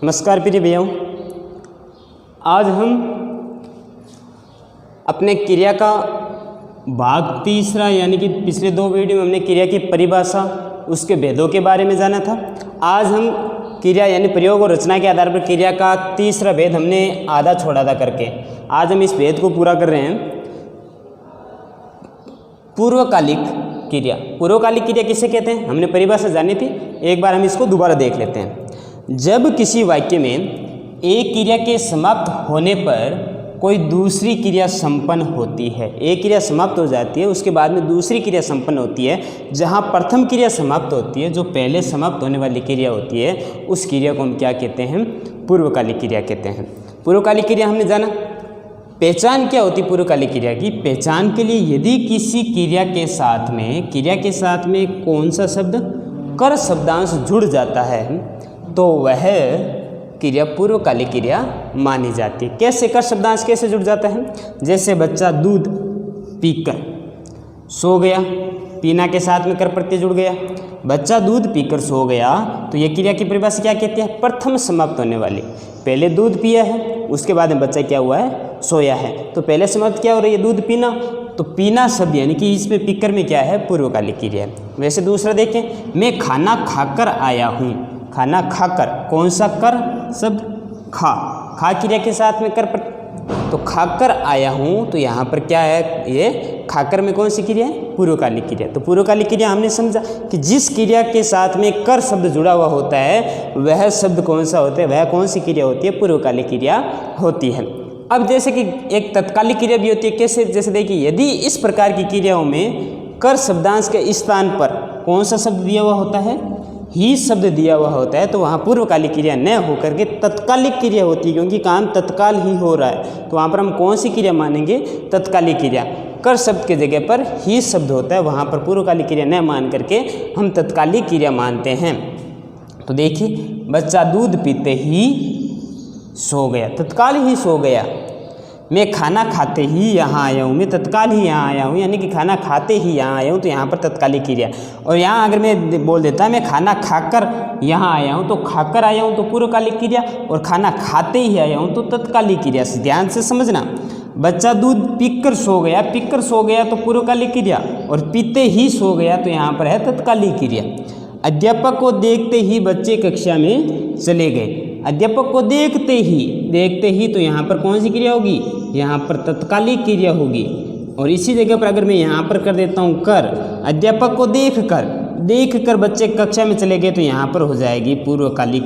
नमस्कार प्रिय भैया, आज हम अपने क्रिया का भाग तीसरा यानी कि पिछले दो वीडियो में हमने क्रिया की परिभाषा उसके भेदों के बारे में जाना था। आज हम क्रिया यानी प्रयोग और रचना के आधार पर क्रिया का तीसरा भेद हमने आधा छोड़ा था करके आज हम इस भेद को पूरा कर रहे हैं। पूर्वकालिक क्रिया। पूर्वकालिक क्रिया किसे कहते हैं हमने परिभाषा जानी थी, एक बार हम इसको दोबारा देख लेते हैं। जब किसी वाक्य में एक क्रिया के समाप्त होने पर कोई दूसरी क्रिया संपन्न होती है, एक क्रिया समाप्त हो जाती है उसके बाद में दूसरी क्रिया संपन्न होती है, जहाँ प्रथम क्रिया समाप्त होती है जो पहले समाप्त होने वाली क्रिया होती है उस क्रिया को हम क्या कहते हैं? पूर्वकालिक क्रिया कहते हैं। पूर्वकालिक क्रिया हमने जाना। पहचान क्या होती पूर्वकालिक क्रिया की? पहचान के लिए यदि किसी क्रिया के साथ में कौन सा शब्द कर शब्दांश जुड़ जाता है तो वह क्रिया पूर्वकालिक क्रिया मानी जाती है। कैसे कर शब्दांश कैसे जुड़ जाता है? जैसे बच्चा दूध पीकर सो गया, पीना के साथ में कर प्रत्यय जुड़ गया। बच्चा दूध पीकर सो गया तो यह क्रिया की परिभाषा क्या कहती है? प्रथम समाप्त होने वाली। पहले दूध पिया है उसके बाद में बच्चा क्या हुआ है? सोया है। तो पहले समाप्त क्या हो रही है? दूध पीना। तो पीना शब्द यानी कि इसमें पीकर में क्या है? पूर्वकालिक क्रिया है। वैसे दूसरा देखें, मैं खाना खाकर आया हूँ। खाना खाकर, कौन सा कर शब्द? खा क्रिया के साथ में कर तो खाकर आया हूँ तो यहाँ पर क्या है? ये खाकर में कौन सी क्रिया है? पूर्वकालिक क्रिया। तो पूर्वकालिक क्रिया हमने समझा कि जिस क्रिया के साथ में कर शब्द जुड़ा हुआ होता है वह शब्द कौन सा होता है? वह कौन सी क्रिया होती है? पूर्वकालिक क्रिया होती है। अब जैसे कि एक तत्कालिक क्रिया भी होती है। कैसे? जैसे देखिए, यदि इस प्रकार की क्रियाओं में कर शब्दांश के स्थान पर कौन सा शब्द दिया हुआ होता है? ही शब्द दिया हुआ होता है तो वहाँ पूर्वकालिक क्रिया न होकर के तत्कालिक क्रिया होती है, क्योंकि काम तत्काल ही हो रहा है। तो वहाँ पर हम कौन सी क्रिया मानेंगे? तत्कालिक क्रिया। कर शब्द के जगह पर ही शब्द होता है, वहाँ पर पूर्वकालिक क्रिया न मान करके हम तत्कालिक क्रिया मानते हैं। तो देखिए, बच्चा दूध पीते ही सो गया, तत्काल ही सो गया। मैं खाना खाते ही यहाँ आया हूँ, मैं तत्काल ही यहाँ आया हूँ, यानी कि खाना खाते ही यहाँ आया हूँ तो यहाँ पर तत्कालिक क्रिया। और यहाँ अगर मैं बोल देता मैं खाना खाकर यहाँ आया हूँ तो खाकर आया हूँ तो पूर्वकालिक क्रिया, और खाना खाते ही आया हूँ तो तत्कालिक क्रिया। ध्यान से समझना। बच्चा दूध पीकर सो गया तो पूर्वकालिक क्रिया, और पीते ही सो गया तो यहाँ पर है तत्कालिक क्रिया। अध्यापक को देखते ही बच्चे कक्षा में चले गए। अध्यापक को देखते ही तो यहाँ पर कौन सी क्रिया होगी? यहाँ पर तत्कालिक क्रिया होगी। और इसी जगह पर अगर मैं यहाँ पर कर देता हूँ कर, अध्यापक को देख कर बच्चे कक्षा में चले गए तो यहाँ पर हो जाएगी पूर्वकालिक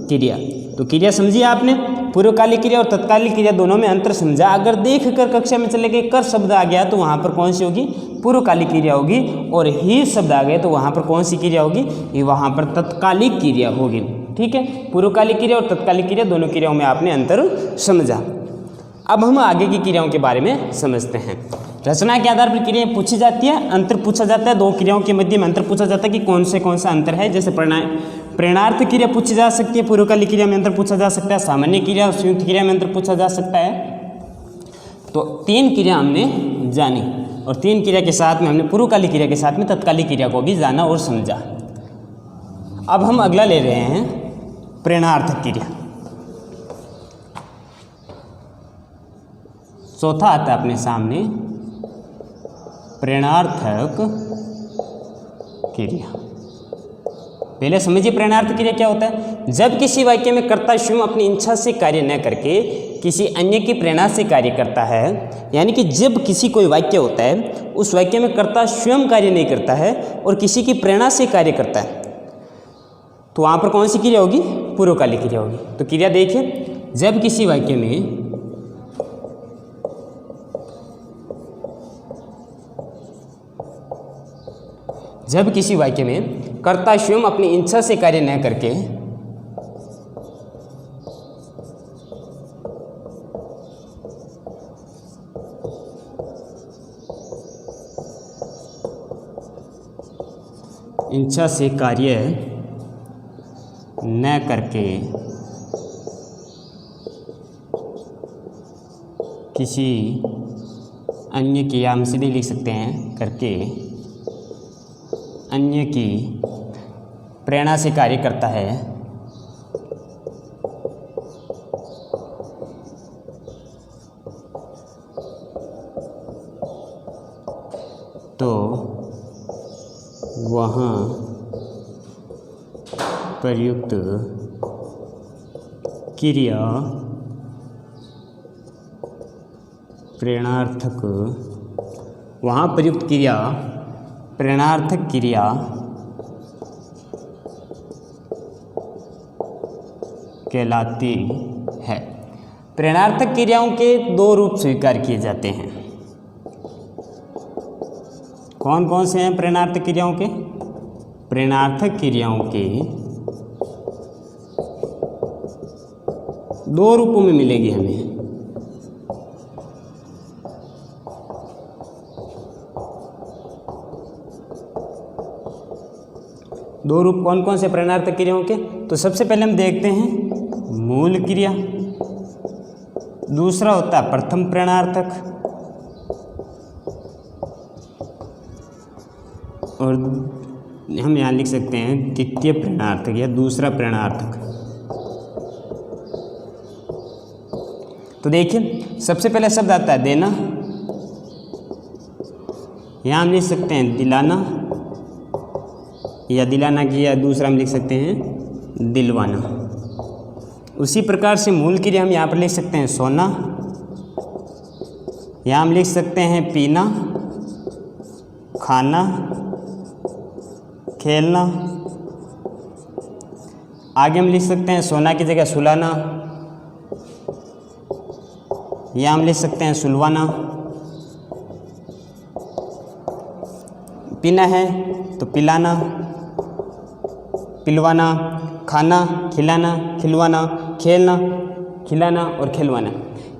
क्रिया। तो क्रिया समझिए आपने, पूर्वकालिक क्रिया और तत्कालिक क्रिया दोनों में अंतर समझा। अगर देख कर कक्षा में चले गए कर शब्द आ गया तो वहाँ पर कौन सी होगी? पूर्वकालिक क्रिया होगी। और ही शब्द आ गए तो वहाँ पर कौन सी क्रिया होगी? ये वहाँ पर तत्कालिक क्रिया होगी। ठीक है, पूर्वकालिक क्रिया और तत्कालिक क्रिया दोनों क्रियाओं में आपने अंतर समझा। अब हम आगे की क्रियाओं के बारे में समझते हैं। रचना के आधार पर क्रियाएं पूछी जाती है, अंतर पूछा जाता है। दो क्रियाओं के मध्य में अंतर पूछा जाता है कि कौन सा अंतर है। जैसे प्रेरणार्थ क्रिया पूछी जा सकती है, पूर्वकालिक क्रिया में अंतर पूछा जा सकता है, सामान्य क्रिया और संयुक्त क्रिया में अंतर पूछा जा सकता है। तो तीन क्रिया हमने जानी, और तीन क्रिया के साथ में हमने पूर्वकालिक क्रिया के साथ में तत्कालिक क्रिया को भी जाना और समझा। अब हम अगला ले रहे हैं प्रेरणार्थक क्रिया। चौथा आता है अपने सामने प्रेरणार्थक क्रिया। पहले समझिए प्रेरणार्थक क्रिया क्या होता है। जब किसी वाक्य में कर्ता स्वयं अपनी इच्छा से कार्य न करके किसी अन्य की प्रेरणा से कार्य करता है, यानी कि जब किसी कोई वाक्य होता है उस वाक्य में कर्ता स्वयं कार्य नहीं करता है और किसी की प्रेरणा से कार्य करता है तो वहाँ पर कौन सी क्रिया होगी? पूर्वकालिक क्रिया होगी। तो क्रिया देखिए, जब किसी वाक्य में कर्ता स्वयं अपनी इच्छा से कार्य न करके इच्छा से कार्य न करके किसी अन्य की, या हम सीधे लिख सकते हैं करके अन्य की प्रेरणा से कार्य करता है प्रयुक्त क्रिया प्रेरणार्थक, वहाँ प्रयुक्त क्रिया प्रेरणार्थक क्रिया कहलाती है। प्रेरणार्थक क्रियाओं के दो रूप स्वीकार किए जाते हैं। कौन कौन से हैं प्रेरणार्थक क्रियाओं के? प्रेरणार्थक क्रियाओं के दो रूपों में मिलेगी हमें। दो रूप कौन कौन से प्रेरणार्थक क्रियाओं के? तो सबसे पहले हम देखते हैं मूल क्रिया, दूसरा होता है प्रथम प्रेरणार्थक, और हम यहाँ लिख सकते हैं द्वितीय प्रेरणार्थक या दूसरा प्रेरणार्थक। तो देखिए सबसे पहले शब्द आता है देना, यहाँ हम लिख सकते हैं दिलाना या दिलाना की, या दूसरा हम लिख सकते हैं दिलवाना। उसी प्रकार से मूल क्रिया हम यहाँ पर लिख सकते हैं सोना, यहाँ हम लिख सकते हैं पीना, खाना, खेलना। आगे हम लिख सकते हैं सोना की जगह सुलाना, या हम लिख सकते हैं सुलवाना। पीना है तो पिलाना, पिलवाना, खाना, खिलाना, खिलवाना, खेलना, खिलाना और खिलवाना।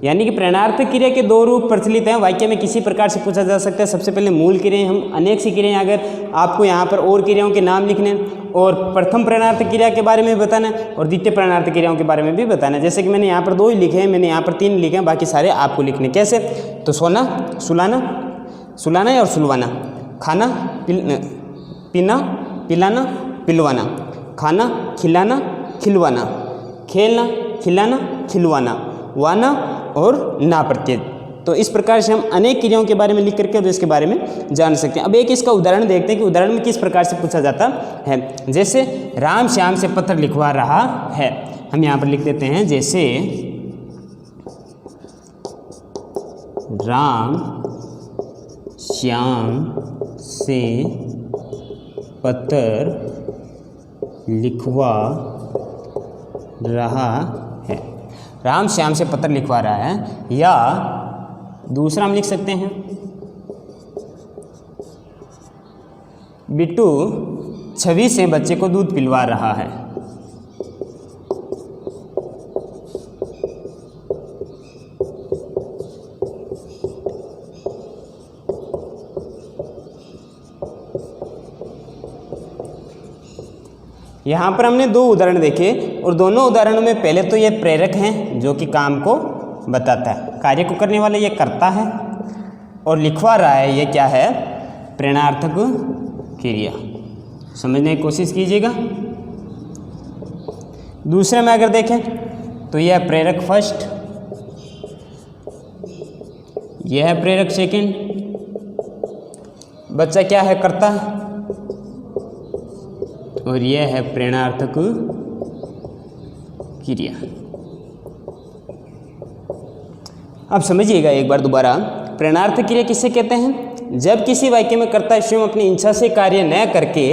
यानी कि प्रेरणार्थक क्रिया के दो रूप प्रचलित हैं, वाक्य में किसी प्रकार से पूछा जा सकता है। सबसे पहले मूल क्रियाएं, हम अनेक सी क्रियाएं, अगर आपको यहाँ पर और क्रियाओं के नाम लिखने और प्रथम प्रेरणार्थक क्रिया के बारे में बताना और द्वितीय प्रेरणार्थक क्रियाओं के बारे में भी बताना। जैसे कि मैंने यहाँ पर दो ही लिखे हैं, मैंने यहाँ पर तीन लिखे हैं, बाकी सारे आपको लिखने। कैसे? तो सोना, सुलाना, सुलाना और सुलवाना, खाना, पीना, पिलाना, पिलवाना, खाना, खिलाना, खिलवाना, खेलना, खिलाना, खिलवाना, वाना और ना प्रत्यय। तो इस प्रकार से हम अनेक क्रियाओं के बारे में लिख करके और इसके बारे में जान सकते हैं। अब एक इसका उदाहरण देखते हैं कि उदाहरण में किस प्रकार से पूछा जाता है। जैसे राम श्याम से पत्र लिखवा रहा है, हम यहाँ पर लिख देते हैं जैसे राम श्याम से पत्र लिखवा रहा है। राम श्याम से पत्र लिखवा रहा है, या दूसरा हम लिख सकते हैं बिट्टू छवि से बच्चे को दूध पिलवा रहा है। यहाँ पर हमने दो उदाहरण देखे और दोनों उदाहरणों में पहले तो ये प्रेरक हैं जो कि काम को बताता है, कार्य को करने वाला ये करता है, और लिखवा रहा है ये क्या है? प्रेरणार्थक क्रिया। समझने की कोशिश कीजिएगा। दूसरे में अगर देखें तो यह प्रेरक फर्स्ट, यह है प्रेरक सेकंड, बच्चा क्या है? करता है, और यह है प्रेरणार्थक क्रिया। अब समझिएगा एक बार दोबारा, प्रेरणार्थक क्रिया किसे कहते हैं? जब किसी वाक्य में कर्ता स्वयं अपनी इच्छा से कार्य न करके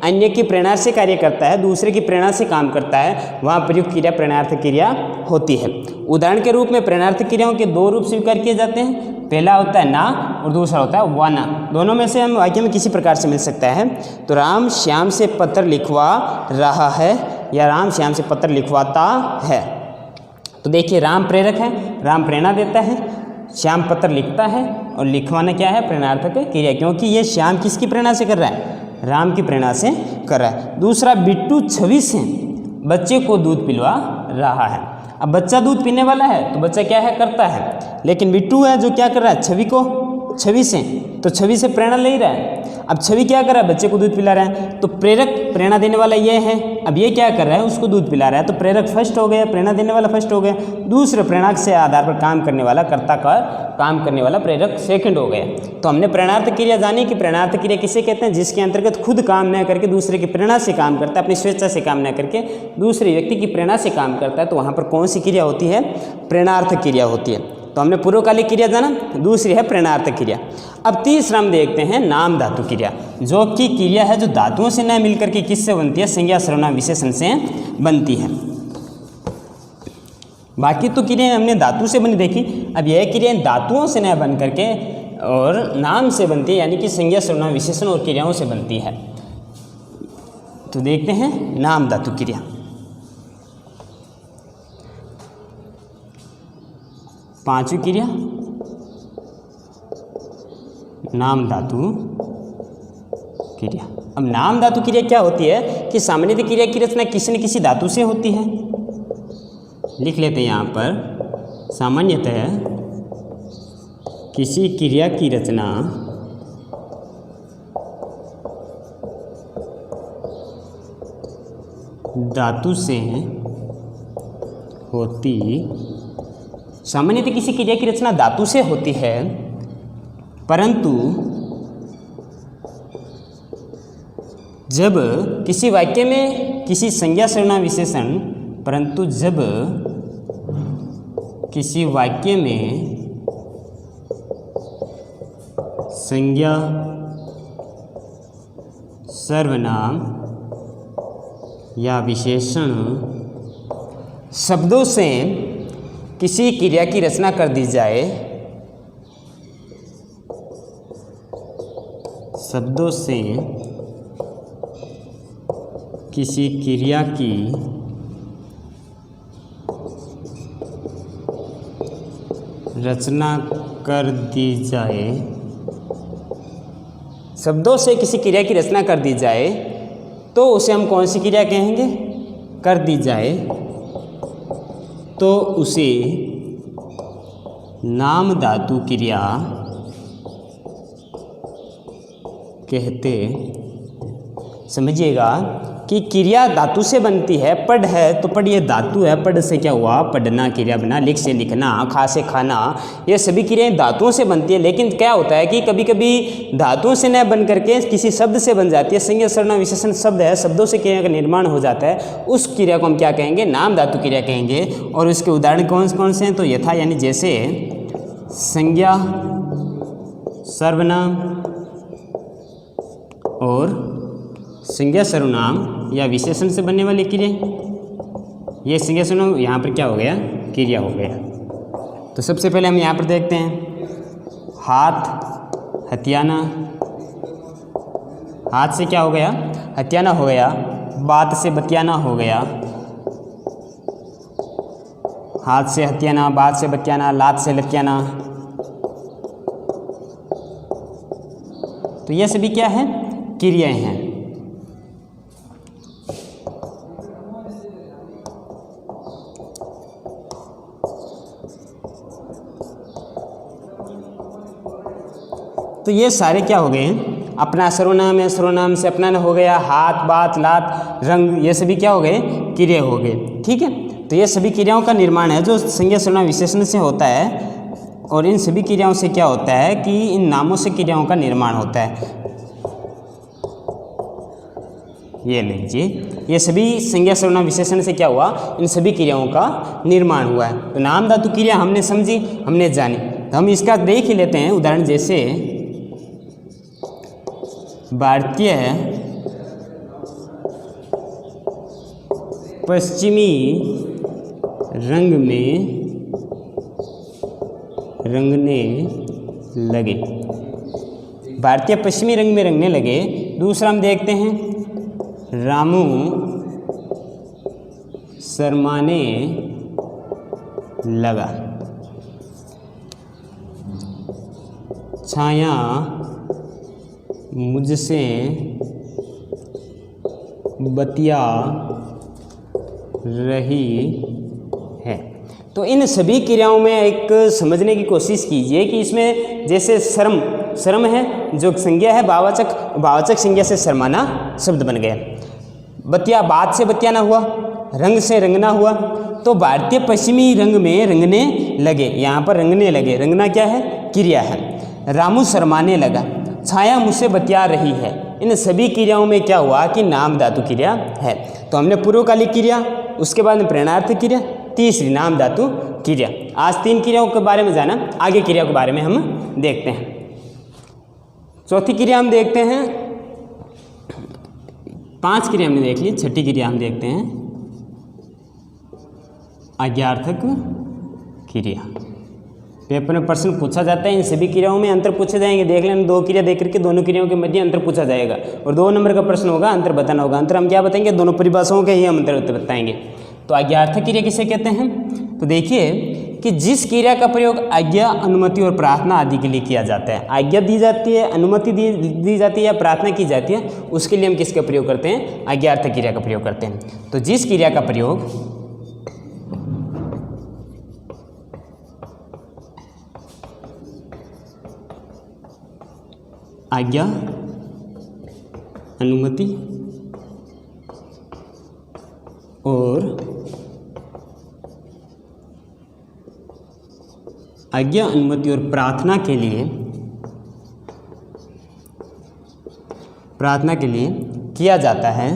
अन्य की प्रेरणा से कार्य करता है, दूसरे की प्रेरणा से काम करता है, वहाँ प्रयुक्त क्रिया प्रेरणार्थक क्रिया होती है। उदाहरण के रूप में प्रेरणार्थक क्रियाओं के दो रूप स्वीकार किए जाते हैं। पहला होता है ना और दूसरा होता है वाना। दोनों में से हम वाक्य में किसी प्रकार से मिल सकता है। तो राम श्याम से पत्र लिखवा रहा है या राम श्याम से पत्र लिखवाता है। तो देखिए राम प्रेरक है, राम प्रेरणा देता है, श्याम पत्र लिखता है, और लिखवाना क्या है? प्रेरणार्थक क्रिया, क्योंकि ये श्याम किसकी प्रेरणा से कर रहा है? राम की प्रेरणा से कर रहा है। दूसरा, बिट्टू छवि से बच्चे को दूध पिलवा रहा है। अब बच्चा दूध पीने वाला है तो बच्चा क्या है? करता है, लेकिन बिट्टू है जो क्या कर रहा है? छवि से, तो छवि से प्रेरणा ले रहा है। अब छवि क्या कर रहा है, बच्चे को दूध पिला रहा है, तो प्रेरक प्रेरणा देने वाला ये है। अब ये क्या कर रहा है, उसको दूध पिला रहा है, तो प्रेरक फर्स्ट हो गया, प्रेरणा देने वाला फर्स्ट हो गया। दूसरे प्रेरणा से आधार पर काम करने वाला, कर्ता का काम करने वाला प्रेरक सेकंड हो गया। तो हमने प्रेरणार्थ क्रिया जानी कि प्रेरणार्थ क्रिया किसे कहते हैं, जिसके अंतर्गत खुद काम न करके दूसरे की प्रेरणा से काम करता है, अपनी स्वेच्छा से काम न करके दूसरे व्यक्ति की प्रेरणा से काम करता है। तो वहाँ पर कौन सी क्रिया होती है, प्रेरणार्थ क्रिया होती है। तो हमने पूर्वकालिक क्रिया जाना, दूसरी है प्रेरणार्थ क्रिया। अब तीसरा हम देखते हैं नाम धातु क्रिया, जो कि क्रिया है जो धातुओं से न मिलकर के किससे बनती है, संज्ञा सर्वनाम विशेषण से बनती है। बाकी तो क्रियाएं हमने धातु से बनी देखी, अब यह क्रियाएं धातुओं से न बन करके और नाम से बनती है, यानी कि संज्ञा सर्वनाम विशेषण और क्रियाओं से बनती है। तो देखते हैं नाम धातु क्रिया। पांचवी क्रिया नाम धातु क्रिया। अब नाम धातु क्रिया क्या होती है कि सामान्यतः क्रिया की रचना किसी न किसी धातु से होती है। लिख लेते हैं यहाँ पर, सामान्यतः किसी क्रिया की रचना धातु से होती, सामान्यतः किसी क्रिया की रचना धातु से होती है, परंतु जब किसी वाक्य में किसी संज्ञा सर्वनाम विशेषण, परंतु जब किसी वाक्य में संज्ञा सर्वनाम या विशेषण शब्दों से किसी क्रिया की रचना कर दी जाए, शब्दों से किसी क्रिया की रचना कर दी जाए, शब्दों से किसी क्रिया की रचना कर दी जाए, तो उसे हम कौन सी क्रिया कहेंगे, कर दी जाए तो उसे नाम धातु क्रिया कहते। समझिएगा कि क्रिया धातु से बनती है, पढ़ है तो पढ़ ये धातु है, पढ़ से क्या हुआ, पढ़ना, क्रिया बना, लिख से लिखना, खा से खाना, ये सभी क्रियाएं धातुओं से बनती है। लेकिन क्या होता है कि कभी कभी धातुओं से न बन करके किसी शब्द से बन जाती है, संज्ञा सर्वनाम विशेषण शब्द है, शब्दों से क्रिया का निर्माण हो जाता है, उस क्रिया को हम क्या कहेंगे, नाम धातु क्रिया कहेंगे। और उसके उदाहरण कौन कौन से हैं, तो यथा यानी जैसे संज्ञा सर्वनाम और संज्ञा सर्वनाम या विशेषण से बनने वाली क्रिया। ये संज्ञा सर्वनाम यहाँ पर क्या हो गया, क्रिया हो गया। तो सबसे पहले हम यहाँ पर देखते हैं हाथ हथियाना, हाथ से क्या हो गया, हथियाना हो गया, बात से बतियाना हो गया, हाथ से हथियाना, बात से बतियाना, लात से लतियाना। तो ये सभी क्या है, क्रियाएं हैं। तो ये सारे क्या हो गए, अपना सर्वनाम है, सर्वनाम से अपना हो गया, हाथ, बात, लात, रंग, ये सभी क्या हो गए, क्रिया हो गए। ठीक है, तो ये सभी क्रियाओं का निर्माण है जो संज्ञा सर्वनाम विशेषण से होता है। और इन सभी क्रियाओं से क्या होता है कि इन नामों से क्रियाओं का निर्माण होता है। ये लीजिए, ये सभी संज्ञा सर्वनाम विशेषण से क्या हुआ, इन सभी क्रियाओं का निर्माण हुआ है। तो नाम धातु क्रिया हमने समझी, हमने जानी, तो हम इसका देख ही लेते हैं उदाहरण। जैसे भारतीय पश्चिमी रंग में रंगने लगे, भारतीय पश्चिमी रंग में रंगने लगे। दूसरा हम देखते हैं रामू शर्माने लगा, छाया मुझसे बतिया रही है। तो इन सभी क्रियाओं में एक समझने की कोशिश कीजिए कि इसमें जैसे शर्म, श्रम है जो संज्ञा है भाववाचक, भाववाचक संज्ञा से शर्माना शब्द बन गया। बतिया, बात से बतियाना हुआ, रंग से रंगना हुआ। तो भारतीय पश्चिमी रंग में रंगने लगे, यहाँ पर रंगने लगे, रंगना क्या है? क्रिया है। रामू शर्माने लगा, छाया मुझसे बतिया रही है। इन सभी क्रियाओं में क्या हुआ कि नाम धातु क्रिया है। तो हमने पूर्वकालिक क्रिया, उसके बाद में प्रेरणार्थक क्रिया, तीसरी नाम धातु क्रिया। आज 3 क्रियाओं के बारे में जाना, आगे क्रिया के बारे में हम देखते हैं। चौथी क्रिया हम देखते हैं, 5 क्रिया हमने देख ली, छठी क्रिया हम देखते हैं आज्ञार्थक क्रिया। पेपर में प्रश्न पूछा जाता है, इन सभी क्रियाओं में अंतर पूछे जाएंगे। देख लेना, 2 क्रिया देख करके दोनों क्रियाओं के मध्य अंतर पूछा जाएगा और 2 नंबर का प्रश्न होगा, अंतर बताना होगा। अंतर हम क्या बताएंगे? दोनों परिभाषाओं के ही हम अंतर बताएंगे। तो आज्ञार्थक क्रिया किसे कहते हैं? तो देखिए कि जिस क्रिया का प्रयोग आज्ञा, अनुमति और प्रार्थना आदि के लिए किया जाता है, आज्ञा दी जाती है, अनुमति दी जाती है या प्रार्थना की जाती है, उसके लिए हम किसका प्रयोग करते हैं? आज्ञार्थक क्रिया का प्रयोग करते हैं। तो जिस क्रिया का प्रयोग आज्ञा, अनुमति और आज्ञा, अनुमति और प्रार्थना के लिए किया जाता है,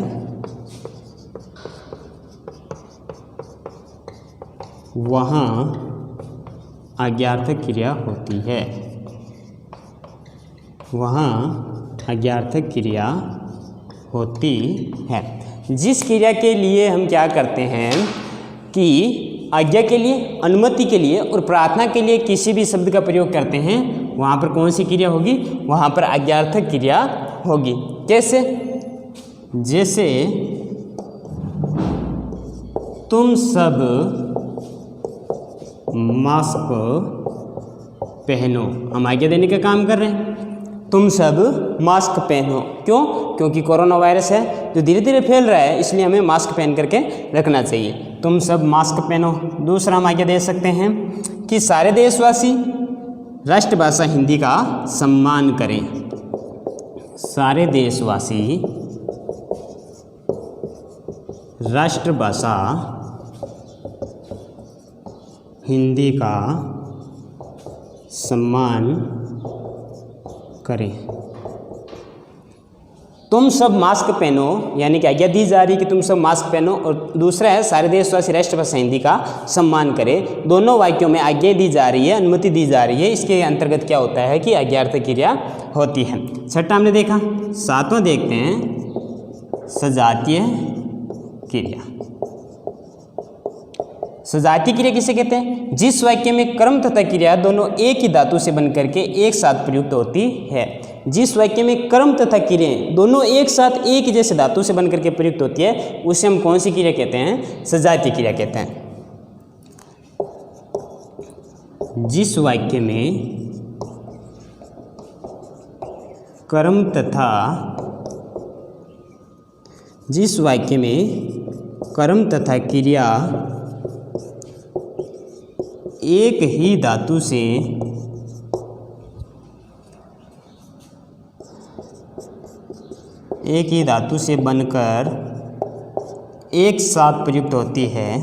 वहाँ आज्ञार्थक क्रिया होती है। वहाँ आज्ञार्थक क्रिया होती है। जिस क्रिया के लिए हम क्या करते हैं कि आज्ञा के लिए, अनुमति के लिए और प्रार्थना के लिए किसी भी शब्द का प्रयोग करते हैं, वहाँ पर कौन सी क्रिया होगी? वहाँ पर आज्ञार्थक क्रिया होगी। कैसे? जैसे तुम सब मास्क पहनो, हम आज्ञा देने का काम कर रहे हैं। तुम सब मास्क पहनो, क्यों? क्योंकि कोरोना वायरस है जो धीरे धीरे फैल रहा है, इसलिए हमें मास्क पहन करके रखना चाहिए। तुम सब मास्क पहनो। दूसरा हम आज्ञा दे सकते हैं कि सारे देशवासी राष्ट्रभाषा हिंदी का सम्मान करें। सारे देशवासी राष्ट्रभाषा हिंदी का सम्मान करें। तुम सब मास्क पहनो, यानी कि आज्ञा दी जा रही कि तुम सब मास्क पहनो, और दूसरा है सारे देशवासी राष्ट्रभाषा हिंदी का सम्मान करें। दोनों वाक्यों में आज्ञा दी जा रही है, अनुमति दी जा रही है। इसके अंतर्गत क्या होता है कि आज्ञार्थक क्रिया होती है। छठा हमने देखा। सातवां देखते हैं सजातीय क्रिया। सजातीय क्रिया किसे कहते हैं? जिस वाक्य में कर्म तथा क्रिया दोनों एक ही धातु से बनकर के एक साथ प्रयुक्त होती है। जिस वाक्य में कर्म तथा क्रियाएं दोनों एक साथ एक ही जैसे धातु से बनकर के प्रयुक्त होती है, उसे हम कौन सी क्रिया कहते हैं? सजातीय क्रिया कहते हैं। जिस वाक्य में कर्म तथा क्रिया एक ही धातु से बनकर एक साथ प्रयुक्त होती है,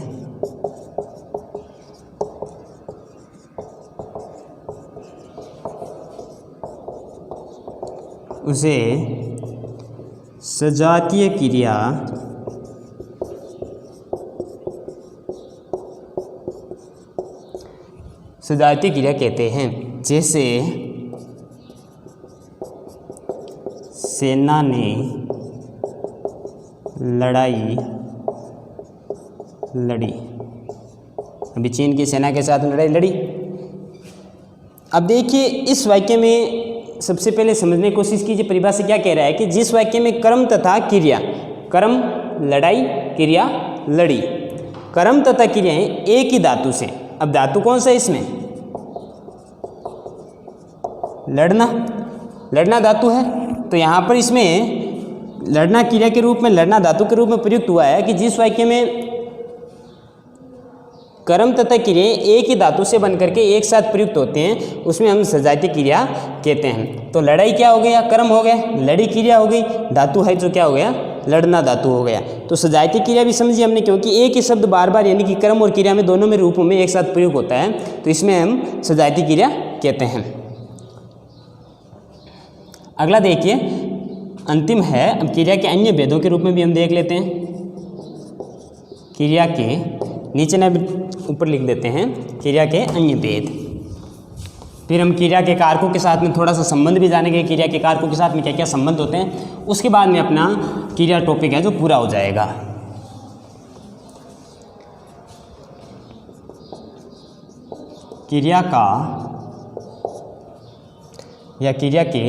उसे सजातीय क्रिया कहते हैं। जैसे सेना ने लड़ाई लड़ी। अभी चीन की सेना के साथ लड़ाई लड़ी। अब देखिए इस वाक्य में सबसे पहले समझने की कोशिश कीजिए, परिभाषा क्या कह रहा है कि जिस वाक्य में कर्म तथा क्रिया, कर्म लड़ाई, क्रिया लड़ी, कर्म तथा क्रियाएं एक ही धातु से। अब धातु कौन सा है इसमें? लड़ना धातु है। तो यहाँ पर इसमें लड़ना क्रिया के रूप में, लड़ना धातु के रूप में प्रयुक्त हुआ है कि जिस वाक्य में कर्म तथा क्रियाएं एक ही धातु से बनकर के एक साथ प्रयुक्त होते हैं, उसमें हम सजातीय क्रिया कहते हैं। तो लड़ाई क्या हो गया, कर्म हो गया, लड़ी क्रिया हो गई, धातु है जो क्या हो गया, लड़ना धातु हो गया। तो सजातीय क्रिया भी समझी हमने, क्योंकि एक ही शब्द बार बार यानी कि कर्म और क्रिया में दोनों में रूपों में एक साथ प्रयोग होता है, तो इसमें हम सजातीय क्रिया कहते हैं। अगला देखिए, अंतिम है, अब क्रिया के अन्य भेदों के रूप में भी हम देख लेते हैं। क्रिया के नीचे ना ऊपर लिख देते हैं क्रिया के अन्य भेद। फिर हम क्रिया के कारकों के साथ में थोड़ा सा संबंध भी जानेंगे, क्रिया के कारकों के साथ में क्या क्या संबंध होते हैं, उसके बाद में अपना क्रिया टॉपिक है जो पूरा हो जाएगा। क्रिया का या क्रिया के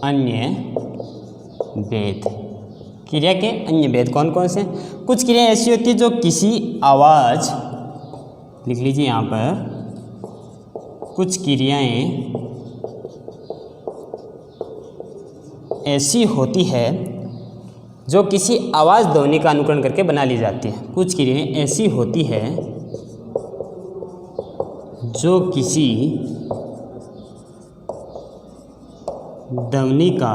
अन्य भेद। क्रिया के अन्य भेद कौन कौन से? कुछ क्रियाएं ऐसी होती है जो किसी आवाज़, लिख लीजिए यहाँ पर, कुछ क्रियाएं ऐसी होती है जो किसी आवाज़ ध्वनि का अनुकरण करके बना ली जाती है। कुछ क्रियाएं ऐसी होती है जो किसी ध्वनि का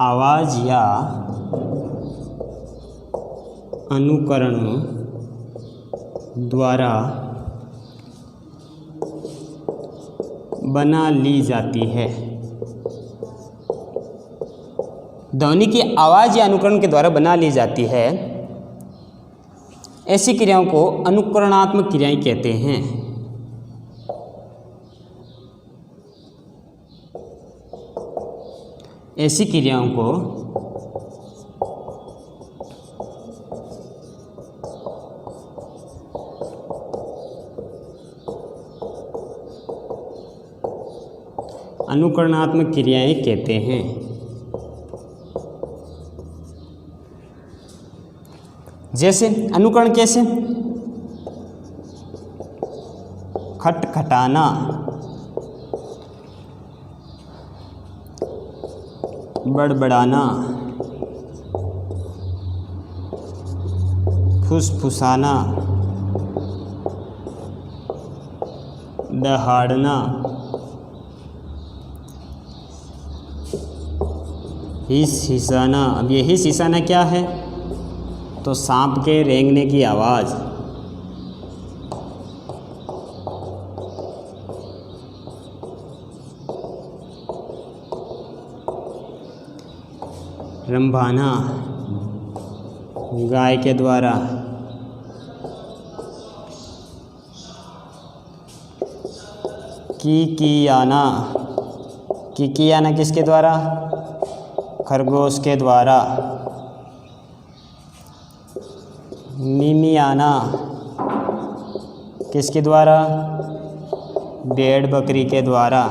आवाज़ या अनुकरण द्वारा बना ली जाती है। ध्वनि की आवाज़ या अनुकरण के द्वारा बना ली जाती है, ऐसी क्रियाओं को अनुकरणात्मक क्रियाएं कहते हैं। ऐसी क्रियाओं को अनुकरणात्मक क्रियाएं कहते हैं। जैसे अनुकरण कैसे? खटखटाना, बड़बड़ाना, फुसफुसाना, दहाड़ना, हिसाना। अब ये हिसाना क्या है? तो सांप के रेंगने की आवाज़। रंभाना, गाय के द्वारा। किकियाना, किकियाना किसके द्वारा? खरगोश के द्वारा। मिमियाना किसके द्वारा? भेड़ बकरी के द्वारा।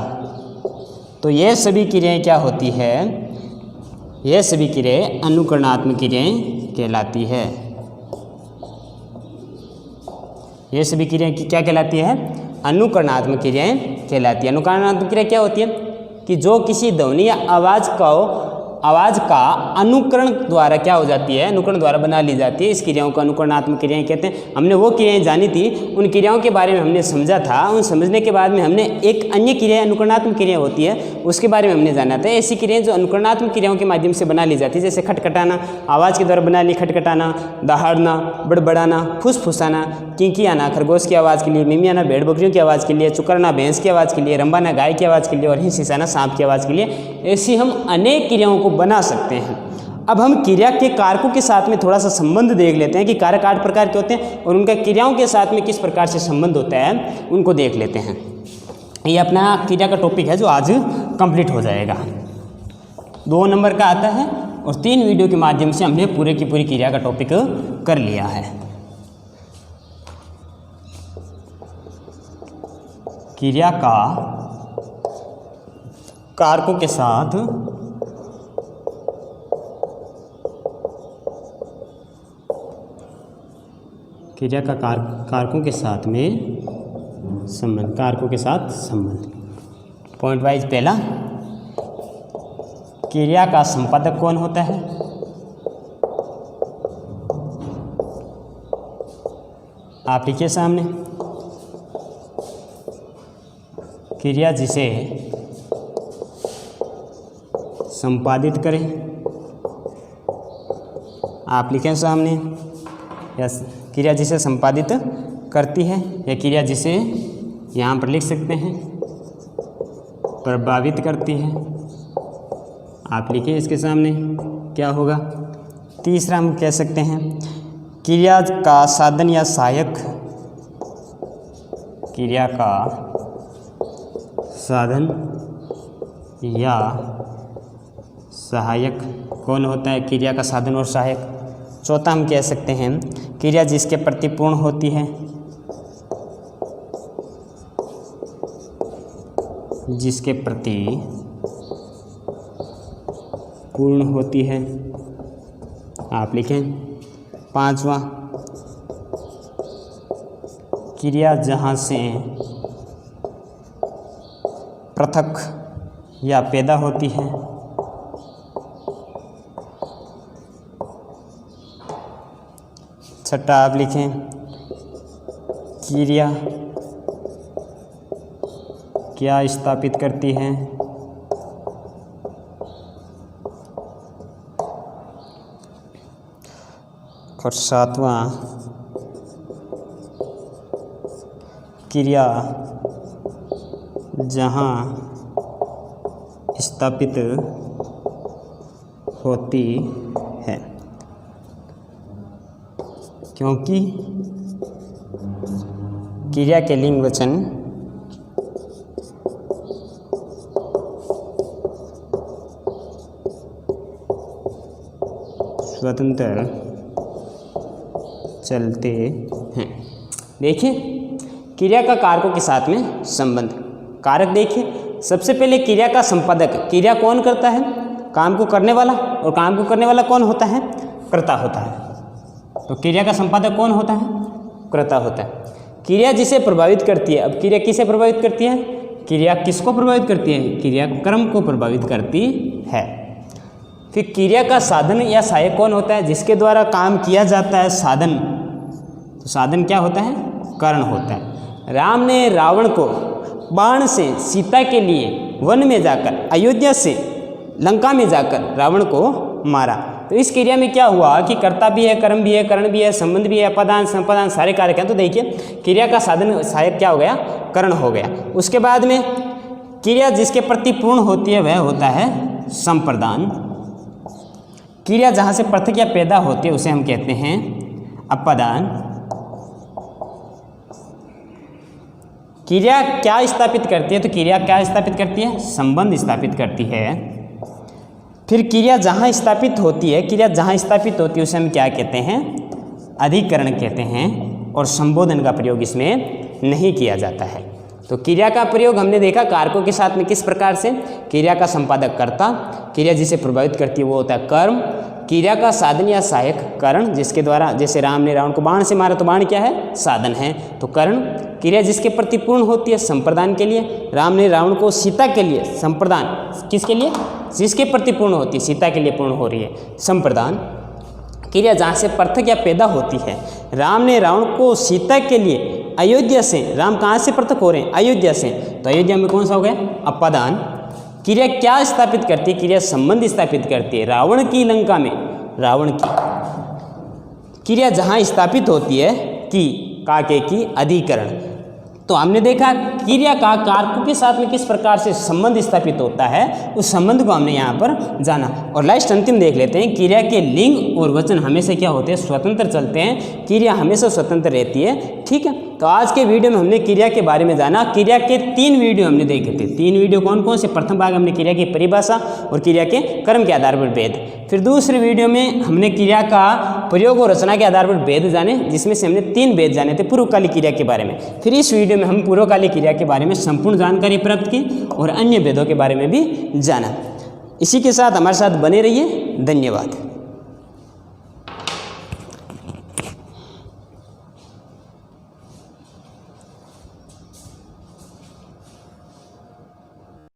तो ये सभी क्रियाएं क्या होती है? यह सभी क्रियाएं अनुकरणात्मक क्रियाएं कहलाती है। ये सभी क्रियाएं क्या कहलाती है? अनुकरणात्मक क्रियाएं कहलाती है। अनुकरणात्मक क्रिया क्या होती है? कि जो किसी ध्वनि या आवाज़ का अनुकरण द्वारा क्या हो जाती है? अनुकरण द्वारा बना ली जाती है। इस क्रियाओं को अनुकरणात्मक क्रियाएं कहते हैं। हमने वो क्रियाएं जानी थी, उन क्रियाओं के बारे में हमने समझा था। उन समझने के बाद में हमने एक अन्य क्रिया अनुकरणात्मक क्रिया होती है, उसके बारे में हमने जाना था। ऐसी क्रियाएं जो अनुकरणात्मक क्रियाओं के माध्यम से बना ली जाती है, जैसे खटखटाना, आवाज़ के द्वारा बना ली खटखटाना, दहाड़ना, बड़बड़ाना, फुसफुसाना, किंकियाना खरगोश की आवाज़ के लिए, मिमियाना भेड़ बकरियों की आवाज़ के लिए, चुकरना भैंस की आवाज़ के लिए, रंबाना गाय की आवाज़ के लिए और हिसाना सांप की आवाज़ के लिए। ऐसी हम अनेक क्रियाओं को बना सकते हैं। अब हम क्रिया के कारकों के साथ में थोड़ा सा संबंध देख लेते हैं कि कारक 8 प्रकार के होते हैं और उनका क्रियाओं के साथ में किस प्रकार से संबंध होता है, उनको देख लेते हैं। ये अपना क्रिया का टॉपिक है जो आज कंप्लीट हो जाएगा। 2 नंबर का आता है और 3 वीडियो के माध्यम से हमने पूरे की पूरी क्रिया का टॉपिक कर लिया है। क्रिया का कारकों के साथ क्रिया का कारकों के साथ में संबंध। कारकों के साथ संबंध पॉइंट वाइज। पहला, क्रिया का संपादक कौन होता है? आप लिखिए सामने, क्रिया जिसे संपादित करें। आप लिखें सामने, या क्रिया जिसे संपादित करती है, या क्रिया जिसे यहाँ पर लिख सकते हैं प्रभावित करती है। आप लिखिए इसके सामने क्या होगा। तीसरा हम कह सकते हैं क्रिया का साधन या सहायक। क्रिया का साधन या सहायक कौन होता है? क्रिया का साधन और सहायक। चौथा हम कह सकते हैं क्रिया जिसके प्रति पूर्ण होती है, जिसके प्रति पूर्ण होती है। आप लिखें। पांचवा, क्रिया जहाँ से पृथक या पैदा होती है। छठा आप लिखें क्रिया क्या स्थापित करती है। और सातवां, क्रिया जहाँ स्थापित होती है क्योंकि क्रिया के लिंग वचन स्वतंत्र चलते हैं। देखिए क्रिया का कारकों के साथ में संबंध। कारक देखिए, सबसे पहले क्रिया का संपादक। क्रिया कौन करता है? काम को करने वाला। और काम को करने वाला कौन होता है? कर्ता होता है। तो क्रिया का संपादक कौन होता है? कर्ता होता है। क्रिया जिसे प्रभावित करती है। अब क्रिया किसे प्रभावित करती है? क्रिया किसको प्रभावित करती है? क्रिया क्रम को प्रभावित करती है। फिर क्रिया का साधन या सहायक कौन होता है? जिसके द्वारा काम किया जाता है। साधन, तो साधन क्या होता है? कारण होता है। राम ने रावण को बाण से सीता के लिए वन में जाकर, अयोध्या से लंका में जाकर रावण को मारा। तो इस क्रिया में क्या हुआ कि कर्ता भी है, कर्म भी है, करण भी है, संबंध भी है, अपादान संपादान सारे कारक हैं। तो देखिए क्रिया का साधन सहायक क्या हो गया? करण हो गया। उसके बाद में क्रिया जिसके प्रति पूर्ण होती है वह होता है संप्रदान। क्रिया जहाँ से पृथक या पैदा होती है उसे हम कहते हैं अपादान। क्रिया क्या स्थापित करती है? तो क्रिया क्या स्थापित करती है? संबंध स्थापित करती है। फिर क्रिया जहाँ स्थापित होती है, क्रिया जहाँ स्थापित होती है उसे हम क्या कहते हैं? अधिकरण कहते हैं। और संबोधन का प्रयोग इसमें नहीं किया जाता है। तो क्रिया का प्रयोग हमने देखा कारकों के साथ में किस प्रकार से। क्रिया का संपादक कर्ता, क्रिया जिसे प्रभावित करती है वो होता है कर्म, क्रिया का साधन या सहायक करण, जिसके द्वारा, जैसे राम ने रावण को बाण से मारा तो बाण क्या है? साधन है। तो करण। क्रिया जिसके प्रति पूर्ण होती है संप्रदान के लिए। राम ने रावण को सीता के लिए, संप्रदान किसके लिए? जिसके प्रति पूर्ण होती है, सीता के लिए पूर्ण हो रही है, संप्रदान। क्रिया जहाँ से पृथक या पैदा होती है। राम ने रावण को सीता के लिए अयोध्या से, राम कहाँ से पृथक हो रहे हैं? अयोध्या से। तो अयोध्या में कौन सा हो गया? अपादान। क्रिया क्या स्थापित करती है? क्रिया संबंध स्थापित करती है। रावण की लंका में, रावण की क्रिया जहाँ स्थापित होती है कि काके की अधिकरण। तो हमने देखा क्रिया का कारकों के साथ में किस प्रकार से संबंध स्थापित होता है, उस संबंध को हमने यहाँ पर जाना। और लास्ट अंतिम देख लेते हैं, क्रिया के लिंग और वचन हमेशा क्या होते हैं? स्वतंत्र चलते हैं। क्रिया हमेशा स्वतंत्र रहती है। ठीक है, तो आज के वीडियो में हमने क्रिया के बारे में जाना। क्रिया के 3 वीडियो हमने देखे थे। 3 वीडियो कौन कौन से? प्रथम भाग हमने क्रिया की परिभाषा और क्रिया के कर्म के आधार पर भेद। फिर दूसरे वीडियो में हमने क्रिया का प्रयोग और रचना के आधार पर भेद जाने, जिसमें से हमने 3 भेद जाने थे पूर्वकालिक क्रिया के बारे में। फिर इस वीडियो में हम पूर्वकालिक क्रिया के बारे में संपूर्ण जानकारी प्राप्त की और अन्य भेदों के बारे में भी जाना। इसी के साथ हमारे साथ बने रहिए। धन्यवाद।